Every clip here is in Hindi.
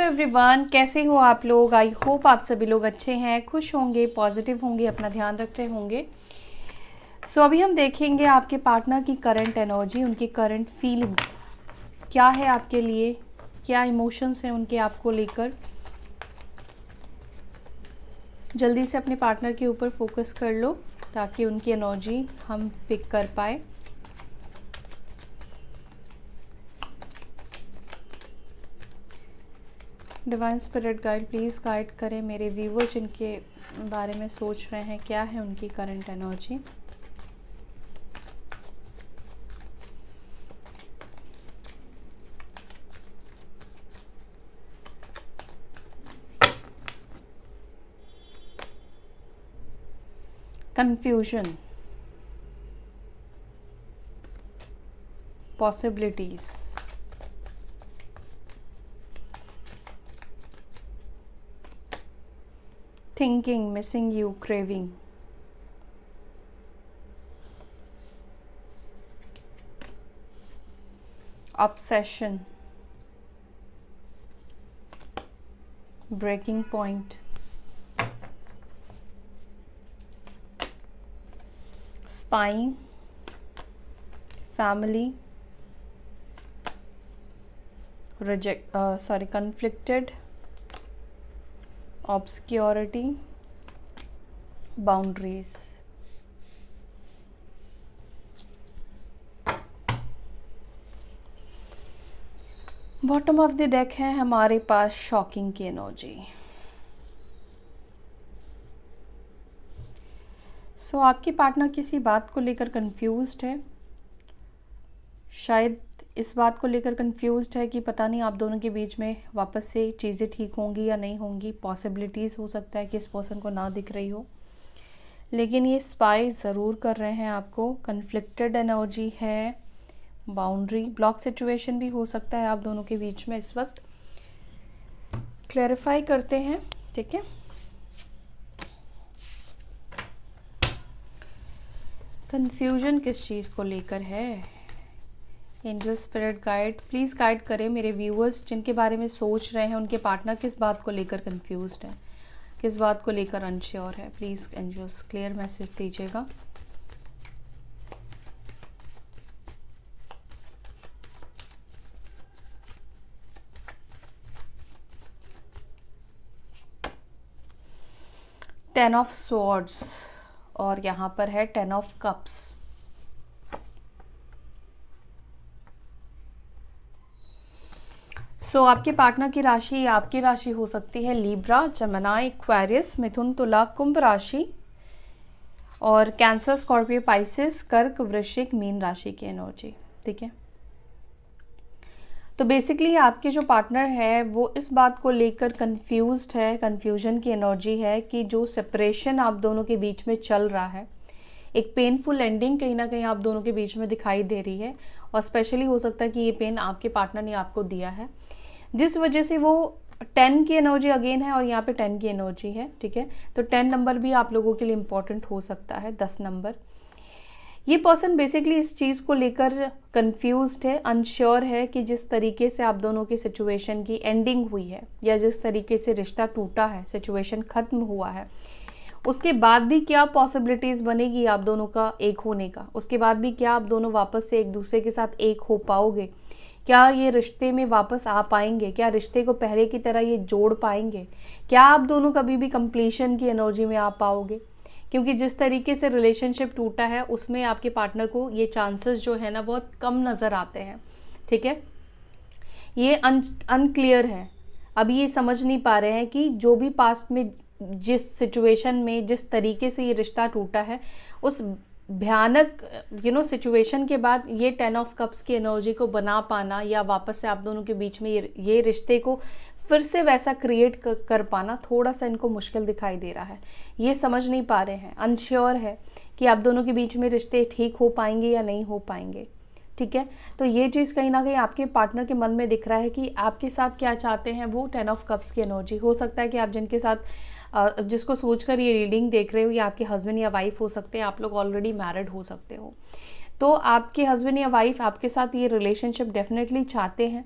एवरीवन, कैसे हो आप लोग। आई होप आप सभी लोग अच्छे हैं, खुश होंगे, पॉजिटिव होंगे, अपना ध्यान रख रहे होंगे। सो अभी हम देखेंगे आपके पार्टनर की करंट एनर्जी, उनकी करंट फीलिंग्स क्या है आपके लिए, क्या इमोशंस हैं उनके आपको लेकर। जल्दी से अपने पार्टनर के ऊपर फोकस कर लो ताकि उनकी एनर्जी हम पिक कर पाए। Divine spirit guide please guide करें मेरे व्यूवर्स जिनके बारे में सोच रहे हैं, क्या है उनकी current energy. Confusion, possibilities, thinking, missing you, craving, obsession, breaking point, spying, family, conflicted, obscurity, boundaries। Bottom of the deck है हमारे पास शॉकिंग की एनर्जी। सो आपके पार्टनर किसी बात को लेकर कंफ्यूज्ड है, शायद इस बात को लेकर कंफ्यूज्ड है कि पता नहीं आप दोनों के बीच में वापस से चीज़ें ठीक होंगी या नहीं होंगी। पॉसिबिलिटीज़ हो सकता है कि इस पर्सन को ना दिख रही हो, लेकिन ये स्पाई ज़रूर कर रहे हैं आपको। कन्फ्लिक्टेड एनर्जी है, बाउंड्री ब्लॉक सिचुएशन भी हो सकता है आप दोनों के बीच में इस वक्त। क्लैरिफाई करते हैं, ठीक है। कंफ्यूजन किस चीज़ को लेकर है। Angel spirit guide please guide करें मेरे व्यूअर्स जिनके बारे में सोच रहे हैं, उनके पार्टनर किस बात को लेकर कंफ्यूज्ड है, किस बात को लेकर अनश्योर है। प्लीज़ एंजल्स क्लियर मैसेज दीजिएगा। टेन ऑफ स्वॉर्ड्स और यहाँ पर है 10 ऑफ कप्स। सो आपके पार्टनर की राशि या आपकी राशि हो सकती है लीब्रा, जमनाई, एक्वेरियस, मिथुन, तुला, कुंभ राशि और कैंसर, स्कॉर्पियो, पाइसेस, कर्क, वृश्चिक, मीन राशि की एनर्जी, ठीक है। तो बेसिकली आपके जो पार्टनर है वो इस बात को लेकर कंफ्यूज्ड है, कंफ्यूजन की एनर्जी है कि जो सेपरेशन आप दोनों के बीच में चल रहा है, एक पेनफुल एंडिंग कहीं ना कहीं आप दोनों के बीच में दिखाई दे रही है। और स्पेशली हो सकता है कि ये पेन आपके पार्टनर ने आपको दिया है, जिस वजह से वो 10 की एनर्जी अगेन है और यहाँ पे 10 की एनर्जी है, ठीक है। तो 10 नंबर भी आप लोगों के लिए इम्पॉर्टेंट हो सकता है, 10 नंबर। ये पर्सन बेसिकली इस चीज़ को लेकर कंफ्यूज्ड है, अनश्योर है कि जिस तरीके से आप दोनों की सिचुएशन की एंडिंग हुई है या जिस तरीके से रिश्ता टूटा है, सिचुएशन ख़त्म हुआ है, उसके बाद भी क्या पॉसिबिलिटीज़ बनेगी आप दोनों का एक होने का। उसके बाद भी क्या आप दोनों वापस से एक दूसरे के साथ एक हो पाओगे, क्या ये रिश्ते में वापस आ पाएंगे, क्या रिश्ते को पहले की तरह ये जोड़ पाएंगे, क्या आप दोनों कभी भी कंप्लीशन की एनर्जी में आ पाओगे। क्योंकि जिस तरीके से रिलेशनशिप टूटा है उसमें आपके पार्टनर को ये चांसेस जो है ना बहुत कम नज़र आते हैं, ठीक है। ये अनक्लियर है, अभी ये समझ नहीं पा रहे हैं कि जो भी पास्ट में जिस सिचुएशन में जिस तरीके से ये रिश्ता टूटा है उस भयानक सिचुएशन के बाद ये 10 ऑफ कप्स की एनर्जी को बना पाना या वापस से आप दोनों के बीच में ये रिश्ते को फिर से वैसा क्रिएट कर पाना थोड़ा सा इनको मुश्किल दिखाई दे रहा है। ये समझ नहीं पा रहे हैं, अनश्योर है कि आप दोनों के बीच में रिश्ते ठीक हो पाएंगे या नहीं हो पाएंगे, ठीक है। तो ये चीज़ कहीं ना कहीं आपके पार्टनर के मन में दिख रहा है कि आपके साथ क्या चाहते हैं वो 10 ऑफ कप्स की एनर्जी। हो सकता है कि आप जिनके साथ जिसको सोचकर ये रीडिंग देख रहे हो ये आपके हस्बैंड या वाइफ हो सकते हैं, आप लोग ऑलरेडी मैरिड हो सकते हो। तो आपके हस्बैंड या वाइफ आपके साथ ये रिलेशनशिप डेफिनेटली चाहते हैं,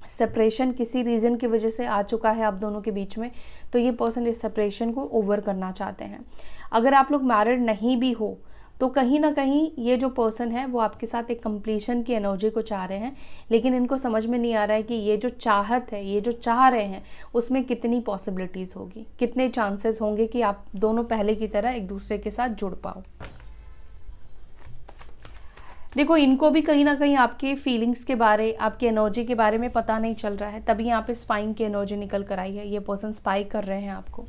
सेपरेशन किसी रीज़न की वजह से आ चुका है आप दोनों के बीच में, तो ये पर्सन इस सेपरेशन को ओवर करना चाहते हैं। अगर आप लोग मैरिड नहीं भी हो तो कहीं ना कहीं ये जो पर्सन है वो आपके साथ एक कंप्लीशन की एनर्जी को चाह रहे हैं, लेकिन इनको समझ में नहीं आ रहा है कि ये जो चाहत है, ये जो चाह रहे हैं, उसमें कितनी पॉसिबिलिटीज़ होगी, कितने चांसेस होंगे कि आप दोनों पहले की तरह एक दूसरे के साथ जुड़ पाओ। देखो, इनको भी कहीं ना कहीं आपके फीलिंग्स के बारे, आपकी एनर्जी के बारे में पता नहीं चल रहा है, तभी यहाँ पे स्पाइंग की एनर्जी निकल कर आई है। ये पर्सन स्पाई कर रहे हैं आपको।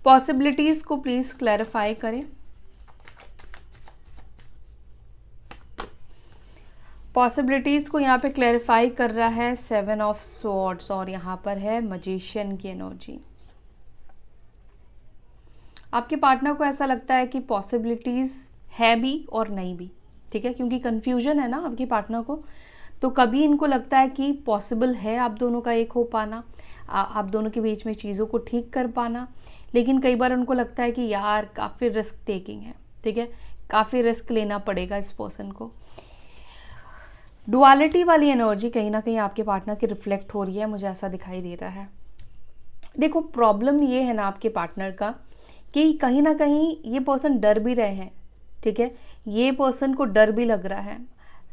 पॉसिबिलिटीज को प्लीज क्लैरिफाई करें। पॉसिबिलिटीज को यहाँ पे क्लैरिफाई कर रहा है 7 ऑफ स्वॉर्ड्स, और यहाँ पर है मैजिशियन की एनर्जी। आपके पार्टनर को ऐसा लगता है कि पॉसिबिलिटीज है भी और नहीं भी, ठीक है, क्योंकि कंफ्यूजन है ना आपके पार्टनर को। तो कभी इनको लगता है कि पॉसिबल है आप दोनों का एक हो पाना, आप दोनों के बीच में चीज़ों को ठीक कर पाना, लेकिन कई बार उनको लगता है कि यार काफ़ी रिस्क टेकिंग है, ठीक है, काफ़ी रिस्क लेना पड़ेगा इस पर्सन को। डुअलिटी वाली एनर्जी कहीं ना कहीं आपके पार्टनर की रिफ्लेक्ट हो रही है, मुझे ऐसा दिखाई दे रहा है। देखो, प्रॉब्लम ये है ना आपके पार्टनर का कि कहीं ना कहीं ये पर्सन डर भी रहे हैं, ठीक है, ये पर्सन को डर भी लग रहा है,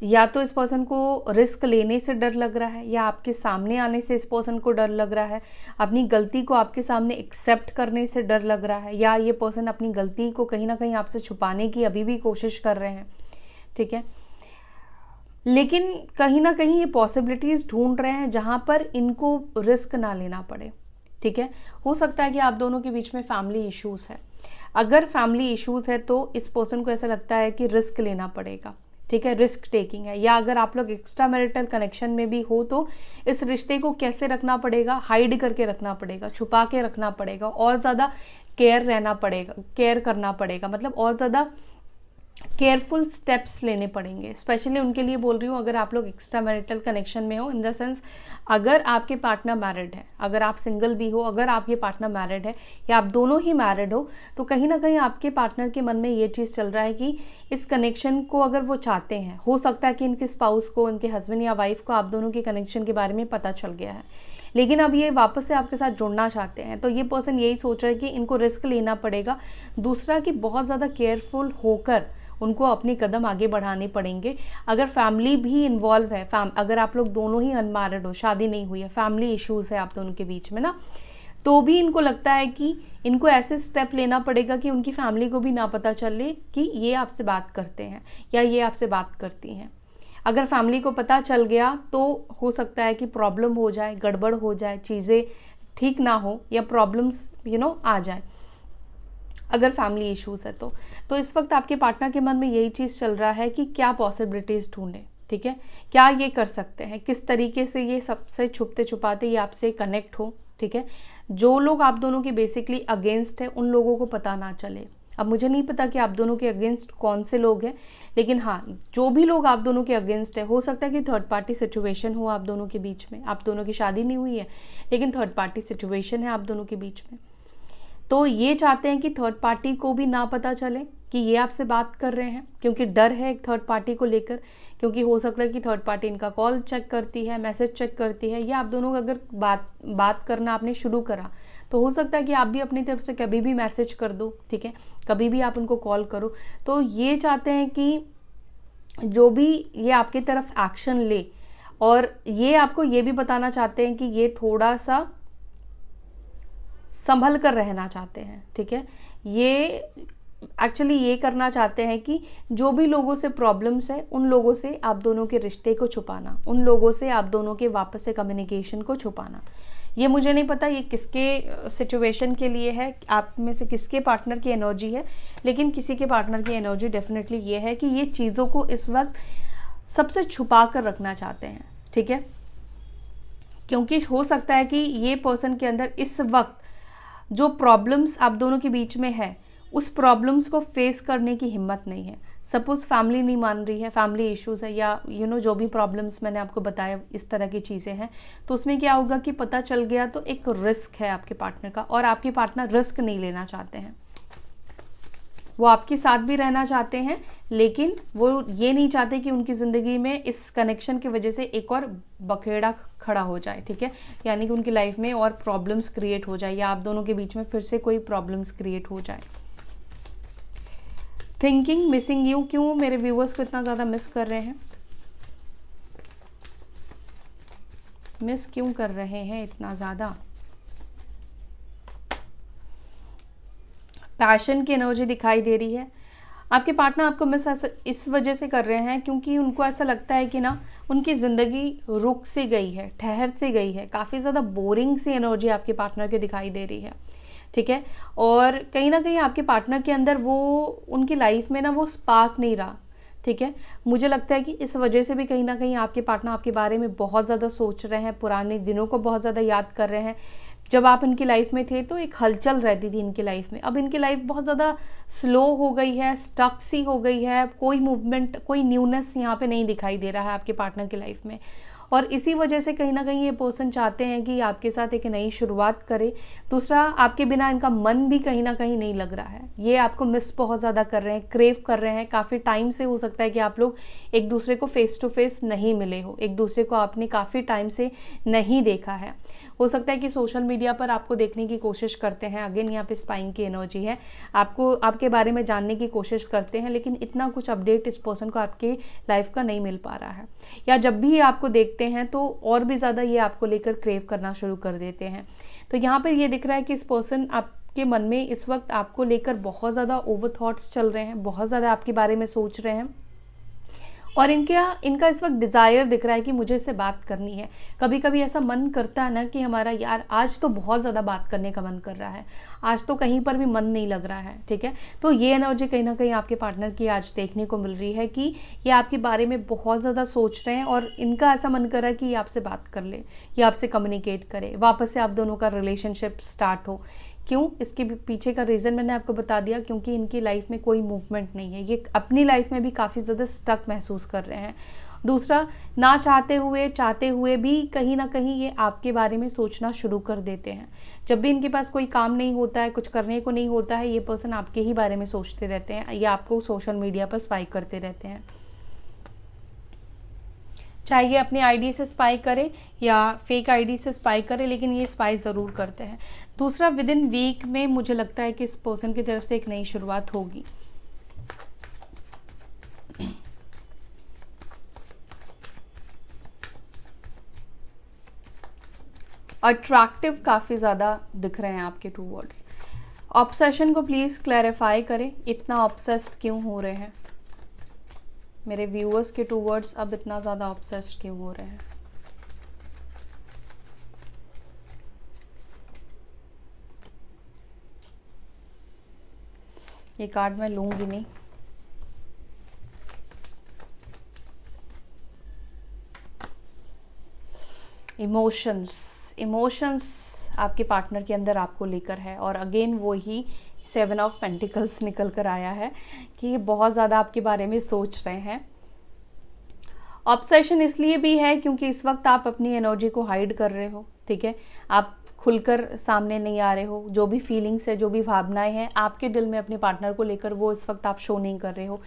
या तो इस पर्सन को रिस्क लेने से डर लग रहा है, या आपके सामने आने से इस पर्सन को डर लग रहा है, अपनी गलती को आपके सामने एक्सेप्ट करने से डर लग रहा है, या ये पर्सन अपनी गलती को कहीं ना कहीं आपसे छुपाने की अभी भी कोशिश कर रहे हैं, ठीक है। लेकिन कहीं ना कहीं ये पॉसिबिलिटीज़ ढूंढ रहे हैं जहाँ पर इनको रिस्क ना लेना पड़े, ठीक है। हो सकता है कि आप दोनों के बीच में फैमिली इश्यूज़ है। अगर फैमिली इश्यूज़ है तो इस पर्सन को ऐसा लगता है कि रिस्क लेना पड़ेगा, ठीक है, रिस्क टेकिंग है। या अगर आप लोग एक्स्ट्रा मैरिटल कनेक्शन में भी हो तो इस रिश्ते को कैसे रखना पड़ेगा, हाइड करके रखना पड़ेगा, छुपा के रखना पड़ेगा, और ज़्यादा केयर रहना पड़ेगा, केयर करना पड़ेगा, मतलब और ज़्यादा केयरफुल स्टेप्स लेने पड़ेंगे। स्पेशली उनके लिए बोल रही हूँ अगर आप लोग एक्स्ट्रा मैरिटल कनेक्शन में हो, इन द सेंस अगर आपके पार्टनर मैरिड है, अगर आप सिंगल भी हो, अगर आपके पार्टनर मैरिड है, या आप दोनों ही मैरिड हो, तो कहीं ना कहीं आपके पार्टनर के मन में ये चीज़ चल रहा है कि इस कनेक्शन को अगर वो चाहते हैं, हो सकता है कि इनके स्पाउस को, इनके हस्बैंड या वाइफ को आप दोनों के कनेक्शन के बारे में पता चल गया है, लेकिन अब ये वापस से आपके साथ जुड़ना चाहते हैं। तो ये पर्सन यही सोच रहा है कि इनको रिस्क लेना पड़ेगा। दूसरा कि बहुत ज़्यादा केयरफुल होकर उनको अपने कदम आगे बढ़ाने पड़ेंगे। अगर फैमिली भी इन्वॉल्व है, अगर आप लोग दोनों ही अनमैरिड हो, शादी नहीं हुई है, फैमिली इश्यूज़ है आप दोनों के बीच में ना, तो भी इनको लगता है कि इनको ऐसे स्टेप लेना पड़ेगा कि उनकी फैमिली को भी ना पता चले कि ये आपसे बात करते हैं या ये आपसे बात करती हैं। अगर फैमिली को पता चल गया तो हो सकता है कि प्रॉब्लम हो जाए, गड़बड़ हो जाए, चीज़ें ठीक ना हो, या प्रॉब्लम्स आ जाए अगर फैमिली इश्यूज़ है तो इस वक्त आपके पार्टनर के मन में यही चीज़ चल रहा है कि क्या पॉसिबिलिटीज़ ढूंढें, ठीक है, क्या ये कर सकते हैं, किस तरीके से ये सबसे छुपते छुपाते ये आपसे कनेक्ट हो, ठीक है। जो लोग आप दोनों के बेसिकली अगेंस्ट है उन लोगों को पता ना चले। अब मुझे नहीं पता कि आप दोनों के अगेंस्ट कौन से लोग हैं, लेकिन हाँ, जो भी लोग आप दोनों के अगेंस्ट है, हो सकता है कि थर्ड पार्टी सिचुएशन हो आप दोनों के बीच में। आप दोनों की शादी नहीं हुई है, लेकिन थर्ड पार्टी सिचुएशन है आप दोनों के बीच में। तो ये चाहते हैं कि थर्ड पार्टी को भी ना पता चले कि ये आपसे बात कर रहे हैं, क्योंकि डर है एक थर्ड पार्टी को लेकर, क्योंकि हो सकता है कि थर्ड पार्टी इनका कॉल चेक करती है, मैसेज चेक करती है, या आप दोनों का अगर बात करना आपने शुरू करा तो हो सकता है कि आप भी अपनी तरफ से कभी भी मैसेज कर दो, ठीक है, कभी भी आप उनको कॉल करो। तो ये चाहते हैं कि जो भी ये आपकी तरफ एक्शन ले, और ये आपको ये भी बताना चाहते हैं कि ये थोड़ा सा संभल कर रहना चाहते हैं, ठीक है। ये एक्चुअली ये करना चाहते हैं कि जो भी लोगों से प्रॉब्लम्स है उन लोगों से आप दोनों के रिश्ते को छुपाना, उन लोगों से आप दोनों के वापस से कम्युनिकेशन को छुपाना। ये मुझे नहीं पता ये किसके सिचुएशन के लिए है, आप में से किसके पार्टनर की एनर्जी है, लेकिन किसी के पार्टनर की एनर्जी डेफिनेटली ये है कि ये चीज़ों को इस वक्त सबसे छुपा कर रखना चाहते हैं, ठीक है। क्योंकि हो सकता है कि ये पर्सन के अंदर इस वक्त जो प्रॉब्लम्स आप दोनों के बीच में है, उस प्रॉब्लम्स को फेस करने की हिम्मत नहीं है। सपोज फैमिली नहीं मान रही है, फैमिली इश्यूज़ है, या जो भी प्रॉब्लम्स मैंने आपको बताया इस तरह की चीज़ें हैं, तो उसमें क्या होगा कि पता चल गया तो एक रिस्क है आपके पार्टनर का, और आपके पार्टनर रिस्क नहीं लेना चाहते हैं। वो आपके साथ भी रहना चाहते हैं, लेकिन वो ये नहीं चाहते कि उनकी ज़िंदगी में इस कनेक्शन की वजह से एक और बखेड़ा खड़ा हो जाए, ठीक है, यानी कि उनकी लाइफ में और प्रॉब्लम्स क्रिएट हो जाए या आप दोनों के बीच में फिर से कोई प्रॉब्लम्स क्रिएट हो जाए। थिंकिंग मिसिंग यू, क्यों मेरे व्यूअर्स को इतना ज़्यादा मिस कर रहे हैं, मिस क्यों कर रहे हैं इतना ज़्यादा। पैशन की एनर्जी दिखाई दे रही है। आपके पार्टनर आपको मिस इस वजह से कर रहे हैं क्योंकि उनको ऐसा लगता है कि ना उनकी ज़िंदगी रुक सी गई है, ठहर सी गई है, काफ़ी ज़्यादा बोरिंग सी एनर्जी आपके पार्टनर की दिखाई दे रही है, ठीक है। और कहीं ना कहीं आपके पार्टनर के अंदर वो उनकी लाइफ में ना वो स्पार्क नहीं रहा, ठीक है। मुझे लगता है कि इस वजह से भी कहीं ना कहीं आपके पार्टनर आपके बारे में बहुत ज़्यादा सोच रहे हैं, पुराने दिनों को बहुत ज़्यादा याद कर रहे हैं। जब आप इनकी लाइफ में थे तो एक हलचल रहती थी इनकी लाइफ में, अब इनकी लाइफ बहुत ज़्यादा स्लो हो गई है, स्टक सी हो गई है, कोई मूवमेंट, कोई न्यूनेस यहाँ पे नहीं दिखाई दे रहा है आपके पार्टनर की लाइफ में। और इसी वजह से कहीं ना कहीं ये पर्सन चाहते हैं कि आपके साथ एक नई शुरुआत करे। दूसरा, आपके बिना इनका मन भी कहीं ना कहीं नहीं लग रहा है, ये आपको मिस बहुत ज़्यादा कर रहे हैं, क्रेव कर रहे हैं। काफ़ी टाइम से हो सकता है कि आप लोग एक दूसरे को फेस टू फेस नहीं मिले हो, एक दूसरे को आपने काफ़ी टाइम से नहीं देखा है। हो सकता है कि सोशल मीडिया पर आपको देखने की कोशिश करते हैं, अगेन यहाँ पे स्पाइंग की एनर्जी है, आपको आपके बारे में जानने की कोशिश करते हैं, लेकिन इतना कुछ अपडेट इस पर्सन को आपके लाइफ का नहीं मिल पा रहा है। या जब भी आपको देखते हैं तो और भी ज़्यादा ये आपको लेकर क्रेव करना शुरू कर देते हैं। तो यहाँ पर ये दिख रहा है कि इस पर्सन आपके मन में इस वक्त आपको लेकर बहुत ज़्यादा ओवर थॉट्स चल रहे हैं, बहुत ज़्यादा आपके बारे में सोच रहे हैं। और इनका इस वक्त डिज़ायर दिख रहा है कि मुझे इससे बात करनी है। कभी कभी ऐसा मन करता है ना कि हमारा यार आज तो बहुत ज़्यादा बात करने का मन कर रहा है, आज तो कहीं पर भी मन नहीं लग रहा है, ठीक है। तो ये एनर्जी कहीं ना कहीं आपके पार्टनर की आज देखने को मिल रही है कि ये आपके बारे में बहुत ज़्यादा सोच रहे हैं और इनका ऐसा मन कर रहा है कि ये आपसे बात कर ले, ये आपसे कम्युनिकेट करे, वापस से आप दोनों का रिलेशनशिप स्टार्ट हो। क्यों, इसके पीछे का रीज़न मैंने आपको बता दिया, क्योंकि इनकी लाइफ में कोई मूवमेंट नहीं है, ये अपनी लाइफ में भी काफ़ी ज़्यादा स्टक महसूस कर रहे हैं। दूसरा, ना चाहते हुए भी कहीं ना कहीं ये आपके बारे में सोचना शुरू कर देते हैं। जब भी इनके पास कोई काम नहीं होता है, कुछ करने को नहीं होता है, ये पर्सन आपके ही बारे में सोचते रहते हैं या आपको सोशल मीडिया पर स्वाइप करते रहते हैं। चाहे ये अपनी आईडी से स्पाई करे या फेक आईडी से स्पाई करे, लेकिन ये स्पाई ज़रूर करते हैं। दूसरा, विद इन वीक में मुझे लगता है कि इस पर्सन की तरफ से एक नई शुरुआत होगी। अट्रैक्टिव काफ़ी ज़्यादा दिख रहे हैं आपके टू वर्ड्स। ऑब्सेशन को प्लीज़ क्लैरिफाई करें, इतना ऑब्सेस्ड क्यों हो रहे हैं मेरे व्यूअर्स के टू वर्ड्स, अब इतना ज़्यादा ऑब्सेस्ड क्यों हो रहे हैं। ये कार्ड मैं लूंगी नहीं। इमोशंस आपके पार्टनर के अंदर आपको लेकर है, और अगेन वो ही 7 ऑफ पेंटिकल्स निकल कर आया है कि ये बहुत ज़्यादा आपके बारे में सोच रहे हैं। ऑब्सेशन इसलिए भी है क्योंकि इस वक्त आप अपनी एनर्जी को हाइड कर रहे हो, ठीक है। आप खुलकर सामने नहीं आ रहे हो, जो भी फीलिंग्स है, जो भी भावनाएं हैं आपके दिल में अपने पार्टनर को लेकर, वो इस वक्त आप शो नहीं कर रहे हो,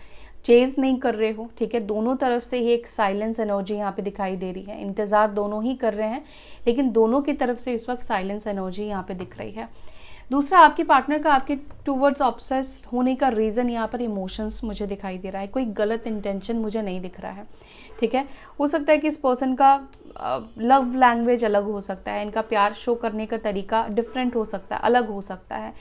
चेज नहीं कर रहे हो, ठीक है। दोनों तरफ से ही एक साइलेंस एनर्जी यहाँ पे दिखाई दे रही है। इंतज़ार दोनों ही कर रहे हैं, लेकिन दोनों की तरफ से इस वक्त साइलेंस एनर्जी यहाँ पे दिख रही है। दूसरा, आपके पार्टनर का आपके टूवर्ड्स ऑब्सेस्ड होने का रीज़न यहाँ पर इमोशंस मुझे दिखाई दे रहा है, कोई गलत इंटेंशन मुझे नहीं दिख रहा है, ठीक है। हो सकता है कि इस पर्सन का लव लैंग्वेज अलग हो सकता है, इनका प्यार शो करने का तरीका डिफरेंट हो सकता है, अलग हो सकता है,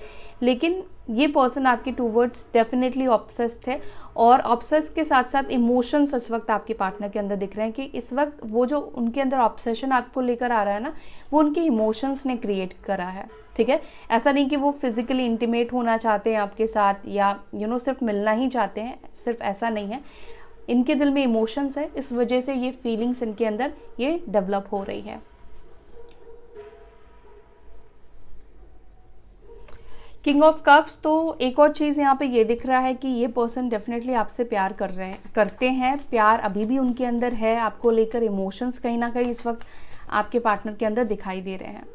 लेकिन ये पर्सन आपके टूवर्ड्स डेफिनेटली ऑब्सेस्ड है। और ऑब्सेस के साथ साथ इमोशंस इस वक्त आपके पार्टनर के अंदर दिख रहे हैं कि इस वक्त वो जो उनके अंदर ऑब्सेशन आपको लेकर आ रहा है ना, वो उनके इमोशंस ने क्रिएट करा है, ठीक है। ऐसा नहीं कि वो फिजिकली इंटीमेट होना चाहते हैं आपके साथ या सिर्फ मिलना ही चाहते हैं, सिर्फ ऐसा नहीं है। इनके दिल में इमोशंस है, इस वजह से ये फीलिंग्स इनके अंदर ये डेवलप हो रही है। किंग ऑफ कप्स, तो एक और चीज़ यहाँ पे ये दिख रहा है कि ये पर्सन डेफिनेटली आपसे प्यार करते हैं, प्यार अभी भी उनके अंदर है, आपको लेकर इमोशंस कहीं ना कहीं इस वक्त आपके पार्टनर के अंदर दिखाई दे रहे हैं।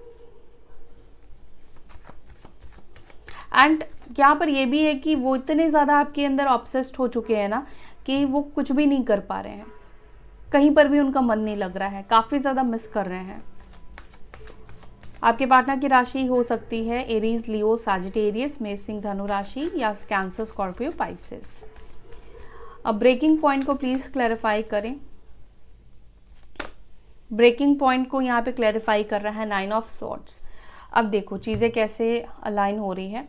एंड यहाँ पर ये भी है कि वो इतने ज़्यादा आपके अंदर ऑब्सेस्ड हो चुके हैं ना कि वो कुछ भी नहीं कर पा रहे हैं, कहीं पर भी उनका मन नहीं लग रहा है, काफ़ी ज़्यादा मिस कर रहे हैं। आपके पार्टनर की राशि हो सकती है एरीज, लियो, सैजिटेरियस, मेष, सिंह, धनु राशि या कैंसर, स्कॉर्पियो, पाइसेस। अब ब्रेकिंग पॉइंट को प्लीज़ क्लैरिफाई करें। ब्रेकिंग पॉइंट को यहाँ पे क्लैरिफाई कर रहा है 9 ऑफ सॉर्ड्स। अब देखो चीज़ें कैसे अलाइन हो रही हैं।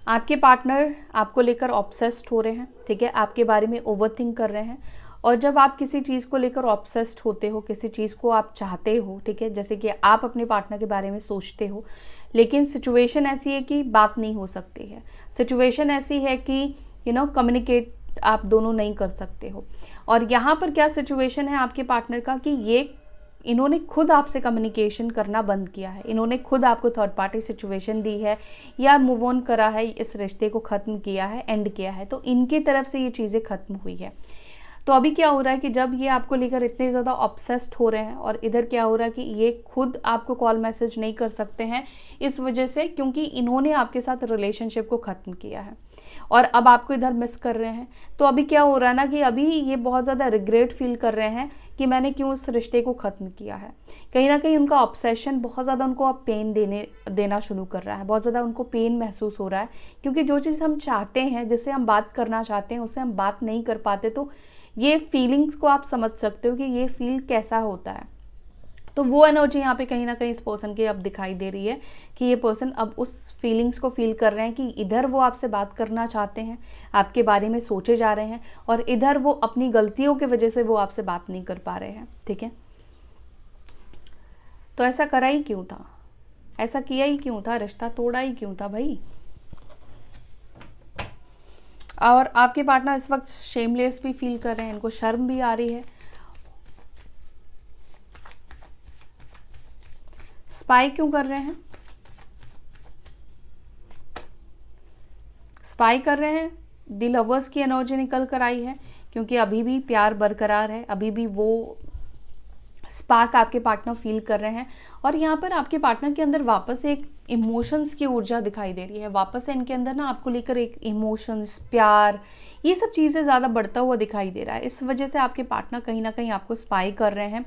आपके पार्टनर आपको लेकर ऑब्सेस्ड हो रहे हैं, ठीक है, आपके बारे में ओवरथिंक कर रहे हैं। और जब आप किसी चीज़ को लेकर ऑब्सेस्ड होते हो, किसी चीज़ को आप चाहते हो, ठीक है, जैसे कि आप अपने पार्टनर के बारे में सोचते हो, लेकिन सिचुएशन ऐसी है कि बात नहीं हो सकती है, सिचुएशन ऐसी है कि कम्युनिकेट आप दोनों नहीं कर सकते हो। और यहाँ पर क्या सिचुएशन है आपके पार्टनर का कि इन्होंने खुद आपसे कम्युनिकेशन करना बंद किया है, इन्होंने खुद आपको थर्ड पार्टी सिचुएशन दी है या मूव ऑन करा है, इस रिश्ते को ख़त्म किया है, एंड किया है, तो इनकी तरफ से ये चीज़ें ख़त्म हुई है। तो अभी क्या हो रहा है कि जब ये आपको लेकर इतने ज़्यादा ऑब्सेस्ड हो रहे हैं और इधर क्या हो रहा है कि ये खुद आपको कॉल मैसेज नहीं कर सकते हैं इस वजह से, क्योंकि इन्होंने आपके साथ रिलेशनशिप को ख़त्म किया है और अब आपको इधर मिस कर रहे हैं। तो अभी क्या हो रहा है ना कि अभी ये बहुत ज़्यादा रिग्रेट फील कर रहे हैं कि मैंने क्यों इस रिश्ते को ख़त्म किया है। कहीं ना कहीं उनका ऑब्सेशन बहुत ज़्यादा उनको अब पेन देना शुरू कर रहा है, बहुत ज़्यादा उनको पेन महसूस हो रहा है, क्योंकि जो चीज़ हम चाहते हैं, जिससे हम बात करना चाहते हैं, उससे हम बात नहीं कर पाते। तो ये फीलिंग्स को आप समझ सकते हो कि ये फील कैसा होता है। तो वो एनर्जी यहाँ पे कहीं ना कहीं इस पर्सन की अब दिखाई दे रही है कि ये पर्सन अब उस फीलिंग्स को फील कर रहे हैं कि इधर वो आपसे बात करना चाहते हैं, आपके बारे में सोचे जा रहे हैं, और इधर वो अपनी गलतियों की वजह से वो आपसे बात नहीं कर पा रहे हैं, ठीक है। तो ऐसा करा ही क्यों था, ऐसा किया ही क्यों था, रिश्ता तोड़ा ही क्यों था भाई। और आपके पार्टनर इस वक्त शेमलेस भी फील कर रहे हैं, इनको शर्म भी आ रही है। स्पाई क्यों कर रहे हैं, स्पाई कर रहे हैं, द लवर्स की एनर्जी निकल कर आई है, क्योंकि अभी भी प्यार बरकरार है, अभी भी वो स्पार्क आपके पार्टनर फील कर रहे हैं। और यहाँ पर आपके पार्टनर के अंदर वापस एक इमोशंस की ऊर्जा दिखाई दे रही है, वापस से इनके अंदर ना आपको लेकर एक इमोशंस, प्यार, ये सब चीज़ें ज़्यादा बढ़ता हुआ दिखाई दे रहा है। इस वजह से आपके पार्टनर कहीं ना कहीं आपको स्पाई कर रहे हैं।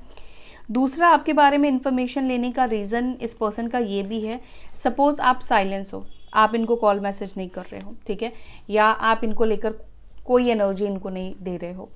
दूसरा, आपके बारे में इन्फॉर्मेशन लेने का रीज़न इस पर्सन का ये भी है, सपोज़ आप साइलेंस हो, आप इनको कॉल मैसेज नहीं कर रहे हो, ठीक है, या आप इनको लेकर कोई एनर्जी इनको नहीं दे रहे हो,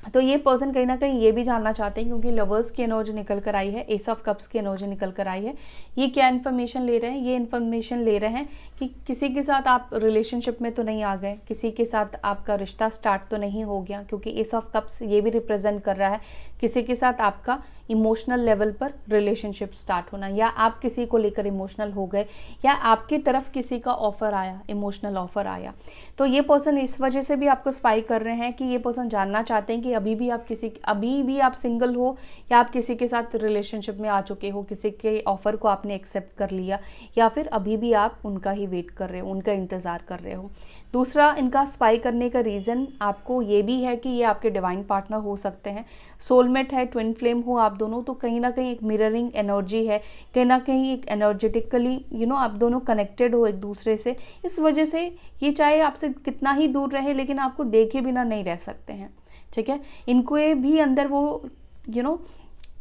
तो ये पर्सन कहीं ना कहीं ये भी जानना चाहते हैं, क्योंकि लवर्स की एनर्जी निकल कर आई है, एस ऑफ कप्स की एनर्जी निकल कर आई है। ये क्या इन्फॉर्मेशन ले रहे हैं, ये इन्फॉर्मेशन ले रहे हैं कि किसी के साथ आप रिलेशनशिप में तो नहीं आ गए, किसी के साथ आपका रिश्ता स्टार्ट तो नहीं हो गया, क्योंकि एस ऑफ कप्स ये भी रिप्रेजेंट कर रहा है किसी के साथ आपका इमोशनल लेवल पर रिलेशनशिप स्टार्ट होना, या आप किसी को लेकर इमोशनल हो गए, या आपकी तरफ किसी का ऑफर आया, इमोशनल ऑफर आया। तो ये पर्सन इस वजह से भी आपको स्पाई कर रहे हैं कि ये पर्सन जानना चाहते हैं कि अभी भी आप सिंगल हो, या आप किसी के साथ रिलेशनशिप में आ चुके हो, किसी के ऑफर को आपने एक्सेप्ट कर लिया, या फिर अभी भी आप उनका ही वेट कर रहे हो, उनका इंतज़ार कर रहे हो। दूसरा, इनका स्पाई करने का रीज़न आपको ये भी है कि ये आपके डिवाइन पार्टनर हो सकते हैं, सोलमेट है, ट्विन फ्लेम हो आप दोनों, तो कहीं ना कहीं एक मिररिंग एनर्जी है, कहीं ना कहीं एक एनर्जेटिकली आप दोनों कनेक्टेड हो एक दूसरे से। इस वजह से ये चाहे आपसे कितना ही दूर रहे, लेकिन आपको देखे बिना नहीं रह सकते हैं, ठीक है। इनको ये भी अंदर वो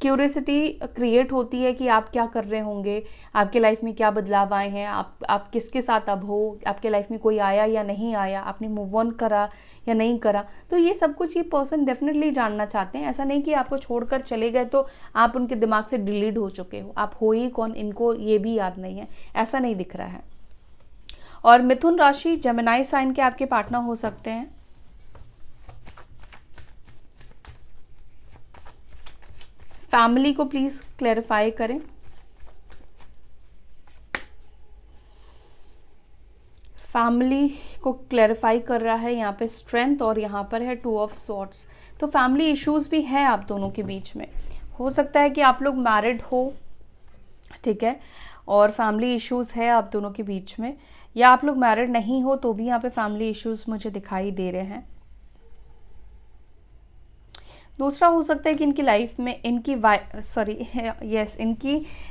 क्यूरियोसिटी क्रिएट होती है कि आप क्या कर रहे होंगे, आपके लाइफ में क्या बदलाव आए हैं, आप किसके साथ अब हो, आपके लाइफ में कोई आया या नहीं आया, आपने मूव ऑन करा या नहीं करा। तो ये सब कुछ ये पर्सन डेफिनेटली जानना चाहते हैं। ऐसा नहीं कि आपको छोड़कर चले गए तो आप उनके दिमाग से डिलीट हो चुके हो, आप हो ही कौन इनको ये भी याद नहीं है, ऐसा नहीं दिख रहा है। और मिथुन राशि, जेमिनी साइन के आपके पार्टनर हो सकते हैं। फैमिली को प्लीज क्लैरिफाई करें। फैमिली को क्लैरिफाई कर रहा है यहाँ पे स्ट्रेंथ, और यहाँ पर है 2 ऑफ स्वॉर्ड्स। तो फैमिली इश्यूज भी है आप दोनों के बीच में। हो सकता है कि आप लोग मैरिड हो, ठीक है, और फैमिली इश्यूज है आप दोनों के बीच में, या आप लोग मैरिड नहीं हो तो भी यहाँ पे फैमिली इश्यूज मुझे दिखाई दे रहे हैं। दूसरा, हो सकता है कि इनकी लाइफ में इनकी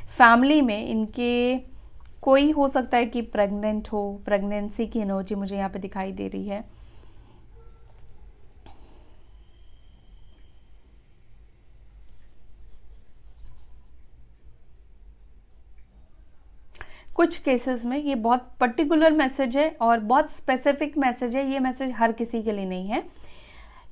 फैमिली में इनके कोई हो सकता है कि प्रेग्नेंट हो, प्रेगनेंसी की एनर्जी मुझे यहाँ पे दिखाई दे रही है। कुछ केसेस में ये बहुत पर्टिकुलर मैसेज है और बहुत स्पेसिफिक मैसेज है, ये मैसेज हर किसी के लिए नहीं है।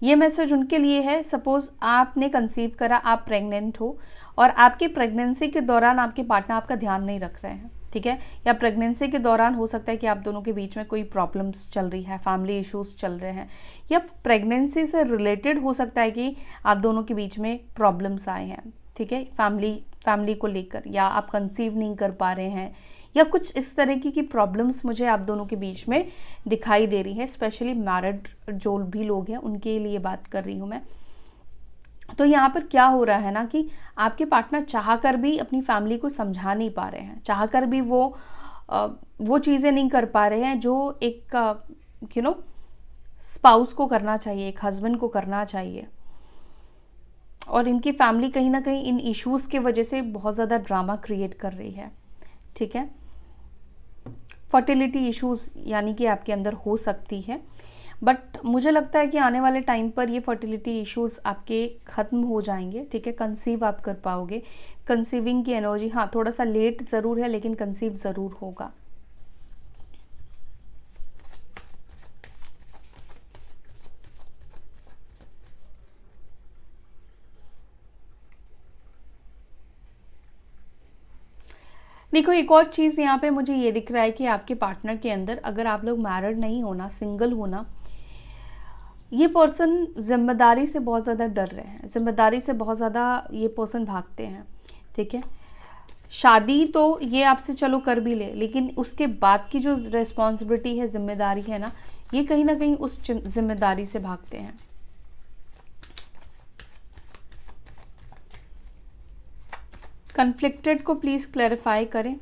ये मैसेज उनके लिए है, सपोज आपने कंसीव करा, आप प्रेग्नेंट हो और आपकी प्रेगनेंसी के दौरान आपके पार्टनर आपका ध्यान नहीं रख रहे हैं, ठीक है, या प्रेगनेंसी के दौरान हो सकता है कि आप दोनों के बीच में कोई प्रॉब्लम्स चल रही है, फैमिली इश्यूज चल रहे हैं, या प्रेगनेंसी से रिलेटेड हो सकता है कि आप दोनों के बीच में प्रॉब्लम्स आए हैं, ठीक है, फैमिली को लेकर, या आप कंसीव नहीं कर पा रहे हैं, या कुछ इस तरीके की प्रॉब्लम्स मुझे आप दोनों के बीच में दिखाई दे रही है। स्पेशली मैरिड जो भी लोग हैं उनके लिए बात कर रही हूँ मैं। तो यहाँ पर क्या हो रहा है ना कि आपके पार्टनर चाह कर भी अपनी फैमिली को समझा नहीं पा रहे हैं, चाह कर भी वो चीज़ें नहीं कर पा रहे हैं जो एक स्पाउस को करना चाहिए, एक हस्बैंड को करना चाहिए। और इनकी फैमिली कहीं ना कहीं इन इश्यूज़ की वजह से बहुत ज़्यादा ड्रामा क्रिएट कर रही है, ठीक है। फर्टिलिटी इश्यूज यानी कि आपके अंदर हो सकती है, बट मुझे लगता है कि आने वाले टाइम पर ये फर्टिलिटी इश्यूज आपके ख़त्म हो जाएंगे, ठीक है, कंसीव आप कर पाओगे। कंसीविंग की एनर्जी, हाँ थोड़ा सा लेट ज़रूर है लेकिन कंसीव ज़रूर होगा। देखो एक और चीज़ यहाँ पे मुझे ये दिख रहा है कि आपके पार्टनर के अंदर, अगर आप लोग मैरिड नहीं होना, सिंगल होना, ये पर्सन जिम्मेदारी से बहुत ज़्यादा डर रहे हैं, जिम्मेदारी से बहुत ज़्यादा ये पर्सन भागते हैं, ठीक है। शादी तो ये आपसे चलो कर भी ले, लेकिन उसके बाद की जो रिस्पॉन्सिबिलिटी है, जिम्मेदारी है ना, ये कहीं ना कहीं उस जिम्मेदारी से भागते हैं। कन्फ्लिक्टेड को प्लीज क्लैरिफाई करें।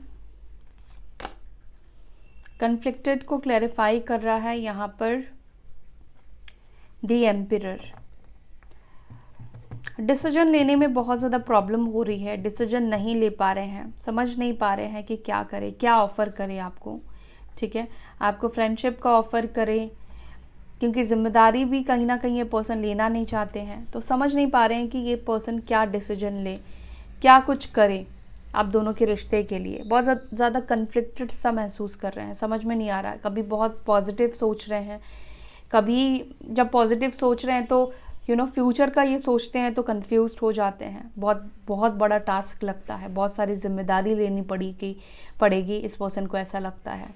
कन्फ्लिक्टेड को क्लैरिफाई कर रहा है यहाँ पर द एम्पिरर। डिसीजन लेने में बहुत ज़्यादा प्रॉब्लम हो रही है, डिसीजन नहीं ले पा रहे हैं, समझ नहीं पा रहे हैं कि क्या करें, क्या ऑफ़र करें आपको, ठीक है। आपको फ्रेंडशिप का ऑफ़र करें, क्योंकि जिम्मेदारी भी कहीं ना कहीं ये पर्सन लेना नहीं चाहते हैं, तो समझ नहीं पा रहे हैं कि ये पर्सन क्या डिसीजन ले, क्या कुछ करे आप दोनों के रिश्ते के लिए। बहुत ज़्यादा कन्फ्लिक्टेड सा महसूस कर रहे हैं, समझ में नहीं आ रहा है। कभी बहुत पॉजिटिव सोच रहे हैं, कभी जब पॉजिटिव सोच रहे हैं तो फ्यूचर का ये सोचते हैं तो कंफ्यूज्ड हो जाते हैं। बहुत बहुत बड़ा टास्क लगता है, बहुत सारी जिम्मेदारी लेनी पड़ेगी इस पर्सन को, ऐसा लगता है।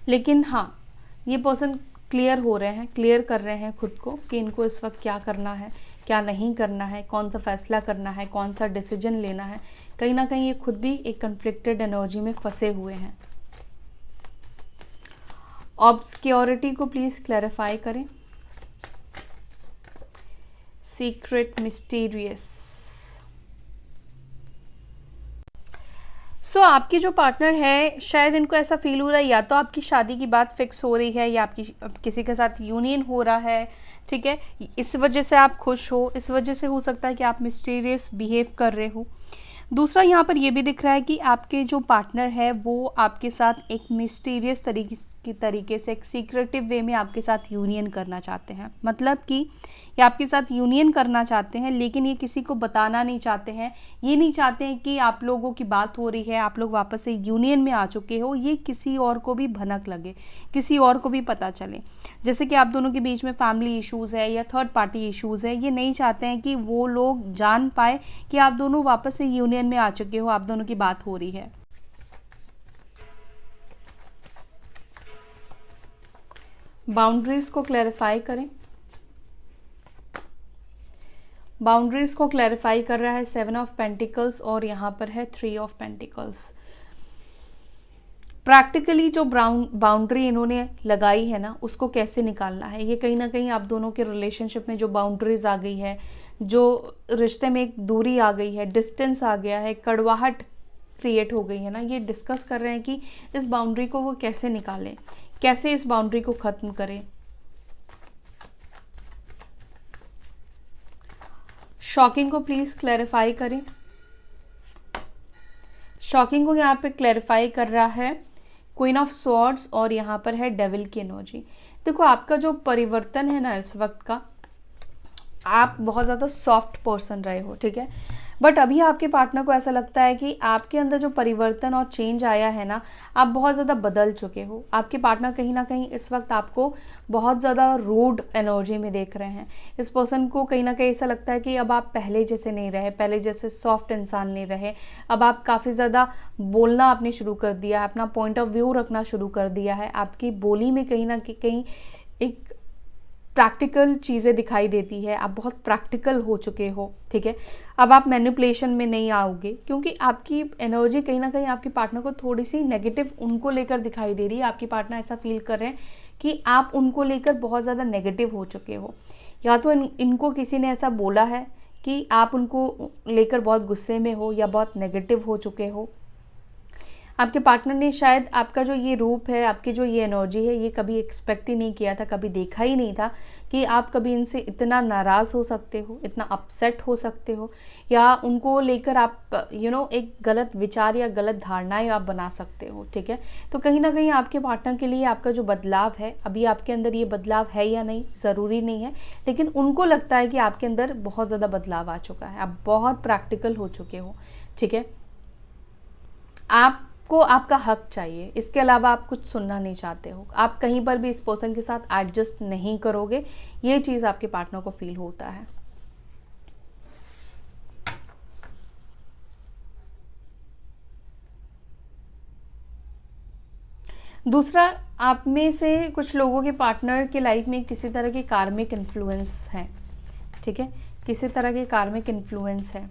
लेकिन हाँ, ये पर्सन क्लियर हो रहे हैं, क्लियर कर रहे हैं खुद को कि इनको इस वक्त क्या करना है, क्या नहीं करना है, कौन सा फैसला करना है, कौन सा डिसीजन लेना है। कहीं ना कहीं ये खुद भी एक कन्फ्लिक्टेड एनर्जी में फंसे हुए हैं। ऑब्सक्योरिटी को प्लीज क्लैरिफाई करें। Secret mysterious. सो आपकी जो पार्टनर है, शायद इनको ऐसा फील हो रहा है या तो आपकी शादी की बात फिक्स हो रही है या आपकी किसी के साथ यूनियन हो रहा है, ठीक है। इस वजह से आप खुश हो, इस वजह से हो सकता है कि आप मिस्टीरियस बिहेव कर रहे हो। दूसरा यहाँ पर ये भी दिख रहा है कि आपके जो पार्टनर है वो आपके साथ एक मिस्टीरियस तरीके से, एक सीक्रेटिव वे में आपके साथ यूनियन करना चाहते हैं। मतलब कि ये आपके साथ यूनियन करना चाहते हैं, लेकिन ये किसी को बताना नहीं चाहते हैं। ये नहीं चाहते हैं कि आप लोगों की बात हो रही है, आप लोग वापस से यूनियन में आ चुके हो, ये किसी और को भी भनक लगे, किसी और को भी पता चले। जैसे कि आप दोनों के बीच में फैमिली इश्यूज़ है या थर्ड पार्टी इश्यूज़ है, ये नहीं चाहते हैं कि वो लोग जान पाए कि आप दोनों वापस से यूनियन में आ चुके हो, आप दोनों की बात हो रही है। बाउंड्रीज को क्लैरिफाई करें। बाउंड्रीज को क्लैरिफाई कर रहा है 7 ऑफ पेंटिकल्स और यहाँ पर है 3 ऑफ पेंटिकल्स। प्रैक्टिकली जो बाउंड्री इन्होंने लगाई है ना, उसको कैसे निकालना है, ये कहीं ना कहीं आप दोनों के रिलेशनशिप में जो बाउंड्रीज आ गई है, जो रिश्ते में एक दूरी आ गई है, डिस्टेंस आ गया है, कड़वाहट क्रिएट हो गई है ना, ये डिस्कस कर रहे हैं कि इस बाउंड्री को वो कैसे निकालें, कैसे इस बाउंड्री को ख़त्म करें। शॉकिंग को प्लीज़ क्लैरिफाई करें। शॉकिंग को यहाँ पे क्लैरिफाई कर रहा है क्वीन ऑफ स्वॉर्ड्स और यहाँ पर है डेविल की एनर्जी। देखो आपका जो परिवर्तन है ना इस वक्त का, आप बहुत ज़्यादा सॉफ्ट पर्सन रहे हो, ठीक है, बट अभी आपके पार्टनर को ऐसा लगता है कि आपके अंदर जो परिवर्तन और चेंज आया है ना, आप बहुत ज़्यादा बदल चुके हो। आपके पार्टनर कहीं ना कहीं इस वक्त आपको बहुत ज़्यादा रूड एनर्जी में देख रहे हैं। इस पर्सन को कहीं ना कहीं ऐसा लगता है कि अब आप पहले जैसे नहीं रहे, पहले जैसे सॉफ्ट इंसान नहीं रहे। अब आप काफ़ी ज़्यादा बोलना आपने शुरू कर दिया है, अपना पॉइंट ऑफ व्यू रखना शुरू कर दिया है। आपकी बोली में कहीं ना कहीं एक प्रैक्टिकल चीज़ें दिखाई देती है, आप बहुत प्रैक्टिकल हो चुके हो, ठीक है। अब आप मैनिपुलेशन में नहीं आओगे, क्योंकि आपकी एनर्जी कहीं ना कहीं आपके पार्टनर को थोड़ी सी नेगेटिव उनको लेकर दिखाई दे रही है। आपके पार्टनर ऐसा फील कर रहे हैं कि आप उनको लेकर बहुत ज़्यादा नेगेटिव हो चुके हो, या तो इनको किसी ने ऐसा बोला है कि आप उनको लेकर बहुत गुस्से में हो या बहुत नेगेटिव हो चुके हो। आपके पार्टनर ने शायद आपका जो ये रूप है, आपकी जो ये एनर्जी है, ये कभी एक्सपेक्ट ही नहीं किया था, कभी देखा ही नहीं था कि आप कभी इनसे इतना नाराज़ हो सकते हो, इतना अपसेट हो सकते हो, या उनको लेकर आप एक गलत विचार या गलत धारणाएं आप बना सकते हो, ठीक है। तो कहीं ना कहीं आपके पार्टनर के लिए आपका जो बदलाव है, अभी आपके अंदर ये बदलाव है या नहीं ज़रूरी नहीं है, लेकिन उनको लगता है कि आपके अंदर बहुत ज़्यादा बदलाव आ चुका है, आप बहुत प्रैक्टिकल हो चुके हो, ठीक है। आपको आपका हक चाहिए, इसके अलावा आप कुछ सुनना नहीं चाहते हो। आप कहीं पर भी इस पर्सन के साथ एडजस्ट नहीं करोगे, ये चीज़ आपके पार्टनर को फील होता है। दूसरा, आप में से कुछ लोगों के पार्टनर के लाइफ में किसी तरह की कार्मिक इन्फ्लुएंस है, ठीक है, किसी तरह के कार्मिक इन्फ्लुएंस है।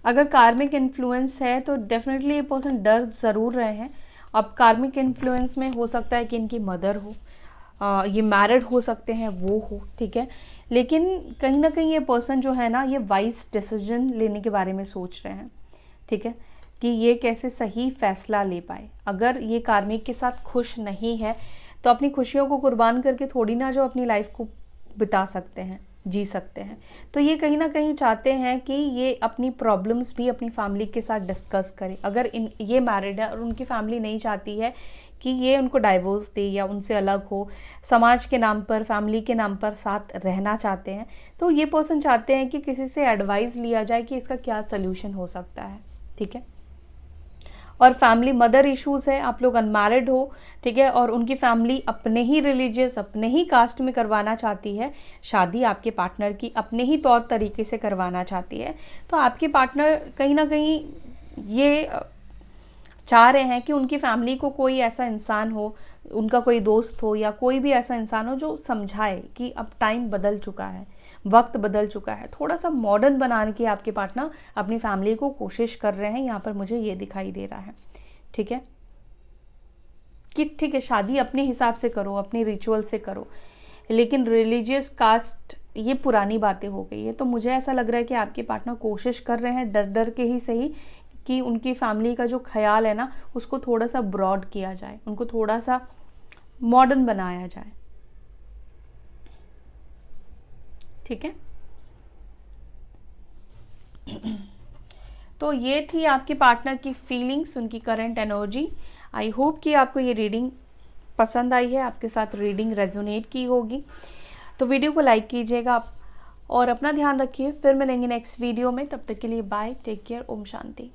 अगर कार्मिक इन्फ्लुएंस है तो डेफिनेटली ये पर्सन डर ज़रूर रहे हैं। अब कार्मिक इन्फ्लुएंस में हो सकता है कि इनकी मदर हो, ये मैरिड हो सकते हैं, वो हो, ठीक है, लेकिन कहीं ना कहीं ये पर्सन जो है ना, ये वाइज डिसीजन लेने के बारे में सोच रहे हैं, ठीक है, कि ये कैसे सही फैसला ले पाए। अगर ये कार्मिक के साथ खुश नहीं है तो अपनी खुशियों को कुर्बान करके थोड़ी ना जो अपनी लाइफ को बिता सकते हैं, जी सकते हैं। तो ये कहीं ना कहीं चाहते हैं कि ये अपनी प्रॉब्लम्स भी अपनी फैमिली के साथ डिस्कस करें। अगर ये मैरिड है और उनकी फैमिली नहीं चाहती है कि ये उनको डाइवोर्स दे या उनसे अलग हो, समाज के नाम पर, फैमिली के नाम पर साथ रहना चाहते हैं, तो ये पर्सन चाहते हैं कि किसी से एडवाइस लिया जाए कि इसका क्या सल्यूशन हो सकता है, ठीक है। और फैमिली मदर इश्यूज़ है, आप लोग अनमैरिड हो, ठीक है, और उनकी फैमिली अपने ही रिलीजियस, अपने ही कास्ट में करवाना चाहती है शादी, आपके पार्टनर की अपने ही तौर तरीके से करवाना चाहती है। तो आपके पार्टनर कहीं ना कहीं ये चाह रहे हैं कि उनकी फैमिली को कोई ऐसा इंसान हो, उनका कोई दोस्त हो या कोई भी ऐसा इंसान हो जो समझाए कि अब टाइम बदल चुका है, वक्त बदल चुका है। थोड़ा सा मॉडर्न बनाने की आपके पार्टनर अपनी फैमिली को कोशिश कर रहे हैं, यहाँ पर मुझे ये दिखाई दे रहा है, ठीक है, कि ठीक है शादी अपने हिसाब से करो, अपने रिचुअल से करो, लेकिन रिलीजियस कास्ट ये पुरानी बातें हो गई है। तो मुझे ऐसा लग रहा है कि आपके पार्टनर कोशिश कर रहे हैं, डर डर के ही सही, कि उनकी फैमिली का जो ख्याल है ना, उसको थोड़ा सा ब्रॉड किया जाए, उनको थोड़ा सा मॉडर्न बनाया जाए, ठीक है। तो ये थी आपके पार्टनर की फीलिंग्स, उनकी करंट एनर्जी। आई होप कि आपको ये रीडिंग पसंद आई है, आपके साथ रीडिंग रेजोनेट की होगी। तो वीडियो को लाइक कीजिएगा और अपना ध्यान रखिए। फिर मिलेंगे नेक्स्ट वीडियो में, तब तक के लिए bye, take care, Om Shanti.